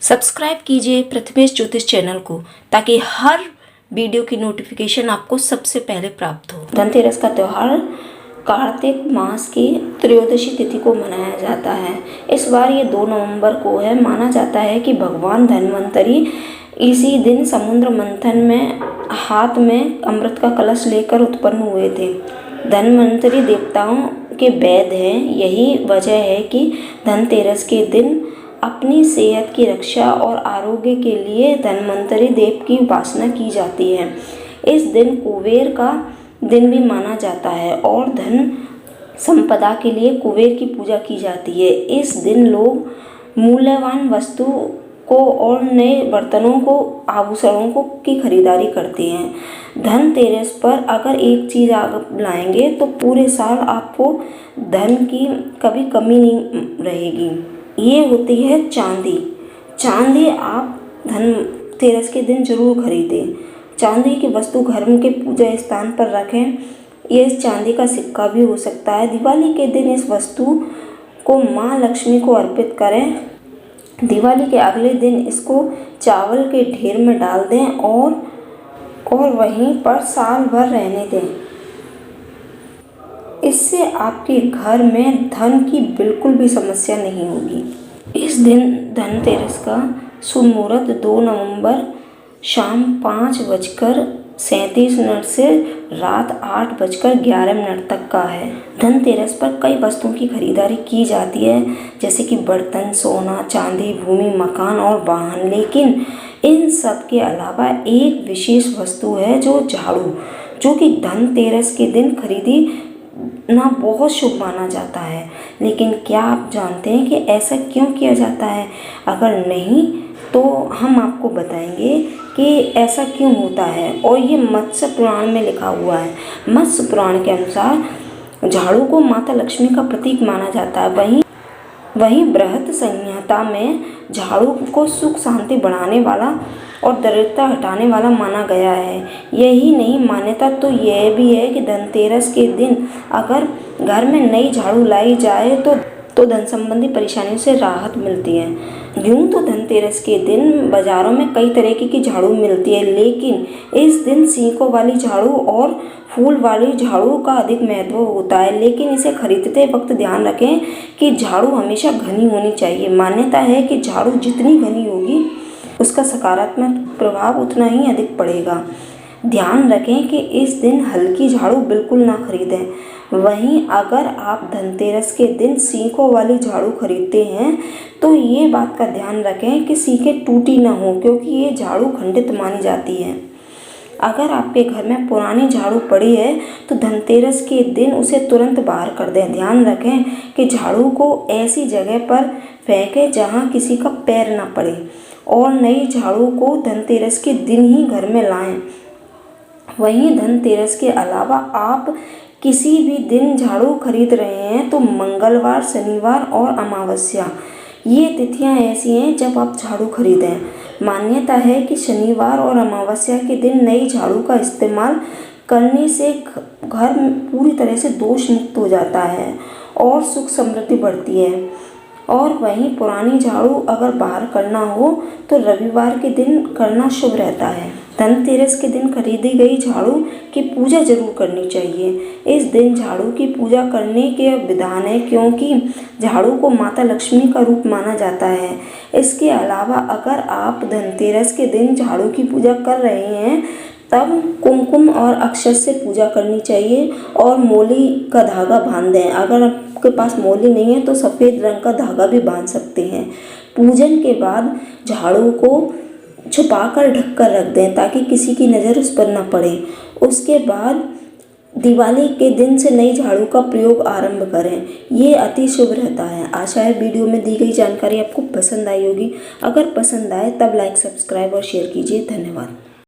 Subscribe कीजिए प्रथमेश ज्योतिष channel को ताकि हर वीडियो की नोटिफिकेशन आपको सबसे पहले प्राप्त हो। धनतेरस का त्यौहार कार्तिक मास की त्रयोदशी तिथि को मनाया जाता है। इस बार ये 2 नवंबर को है। माना जाता है कि भगवान धन्वंतरी इसी दिन समुद्र मंथन में हाथ में अमृत का कलश लेकर उत्पन्न हुए थे। धन्वंतरी देवताओं के वैद्य हैं। यही वजह है कि धनतेरस के दिन अपनी सेहत की रक्षा और आरोग्य के लिए धन्वंतरी देव की उपासना की जाती है। इस दिन कुबेर का दिन भी माना जाता है और धन संपदा के लिए कुबेर की पूजा की जाती है। इस दिन लोग मूल्यवान वस्तु को और नए बर्तनों को आभूषणों को की खरीदारी करते हैं। धनतेरस पर अगर एक चीज़ आप लाएंगे तो पूरे साल आपको धन की कभी कमी नहीं रहेगी। ये होती है चांदी। चांदी आप धनतेरस के दिन जरूर खरीदें। चांदी की वस्तु घर के पूजा स्थान पर रखें। ये चांदी का सिक्का भी हो सकता है। दिवाली के दिन इस वस्तु को माँ लक्ष्मी को अर्पित करें। दिवाली के अगले दिन इसको चावल के ढेर में डाल दें और वहीं पर साल भर रहने दें। इससे आपके घर में धन की बिल्कुल भी समस्या नहीं होगी। इस दिन धनतेरस का शुभ मुहूर्त 2 नवंबर शाम 5:37 से रात 8:11 तक का है। धनतेरस पर कई वस्तुओं की खरीदारी की जाती है, जैसे कि बर्तन, सोना, चांदी, भूमि, मकान और वाहन। लेकिन इन सब के अलावा एक विशेष वस्तु है जो झाड़ू, जो कि धनतेरस के दिन खरीदी ना बहुत शुभ माना जाता है। लेकिन क्या आप जानते हैं कि ऐसा क्यों किया जाता है? अगर नहीं तो हम आपको बताएंगे कि ऐसा क्यों होता है। और ये मत्स्य पुराण में लिखा हुआ है। मत्स्य पुराण के अनुसार झाड़ू को माता लक्ष्मी का प्रतीक माना जाता है। वहीं बृहत संहिता में झाड़ू को सुख शांति बढ़ाने वाला और दरिद्रता हटाने वाला माना गया है। यही नहीं, मान्यता तो यह भी है कि धनतेरस के दिन अगर घर में नई झाड़ू लाई जाए तो धन संबंधी परेशानियों से राहत मिलती है। यूँ तो धनतेरस के दिन बाज़ारों में कई तरह की झाड़ू मिलती है, लेकिन इस दिन सींकों वाली झाड़ू और फूल वाली झाड़ू का अधिक महत्व होता है। लेकिन इसे खरीदते वक्त ध्यान रखें कि झाड़ू हमेशा घनी होनी चाहिए। मान्यता है कि झाड़ू जितनी घनी होगी उसका सकारात्मक प्रभाव उतना ही अधिक पड़ेगा। ध्यान रखें कि इस दिन हल्की झाड़ू बिल्कुल ना खरीदें। वहीं अगर आप धनतेरस के दिन सींकों वाली झाड़ू खरीदते हैं तो ये बात का ध्यान रखें कि सीखें टूटी ना हो, क्योंकि ये झाड़ू खंडित मानी जाती है। अगर आपके घर में पुरानी झाड़ू पड़ी है तो धनतेरस के दिन उसे तुरंत बाहर कर दें। ध्यान रखें कि झाड़ू को ऐसी जगह पर फेंकें जहां किसी का पैर ना पड़े और नई झाड़ू को धनतेरस के दिन ही घर में लाएं। वहीं धनतेरस के अलावा आप किसी भी दिन झाड़ू खरीद रहे हैं तो मंगलवार, शनिवार और अमावस्या, ये तिथियां ऐसी हैं जब आप झाड़ू खरीदें। मान्यता है कि शनिवार और अमावस्या के दिन नई झाड़ू का इस्तेमाल करने से घर पूरी तरह से दोष मुक्त हो जाता है और सुख समृद्धि बढ़ती है। और वहीं पुरानी झाड़ू अगर बाहर करना हो तो रविवार के दिन करना शुभ रहता है। धनतेरस के दिन खरीदी गई झाड़ू की पूजा जरूर करनी चाहिए। इस दिन झाड़ू की पूजा करने के विधान है, क्योंकि झाड़ू को माता लक्ष्मी का रूप माना जाता है। इसके अलावा अगर आप धनतेरस के दिन झाड़ू की पूजा कर रहे हैं तब कुमकुम और अक्षत से पूजा करनी चाहिए और मोली का धागा बांध दें। अगर आपके पास मोली नहीं है तो सफ़ेद रंग का धागा भी बांध सकते हैं। पूजन के बाद झाड़ू को छुपाकर ढककर रख दें ताकि किसी की नज़र उस पर ना पड़े। उसके बाद दिवाली के दिन से नई झाड़ू का प्रयोग आरंभ करें। ये अति शुभ रहता है। आशा है वीडियो में दी गई जानकारी आपको पसंद आई होगी। अगर पसंद आए तब लाइक, सब्सक्राइब और शेयर कीजिए। धन्यवाद।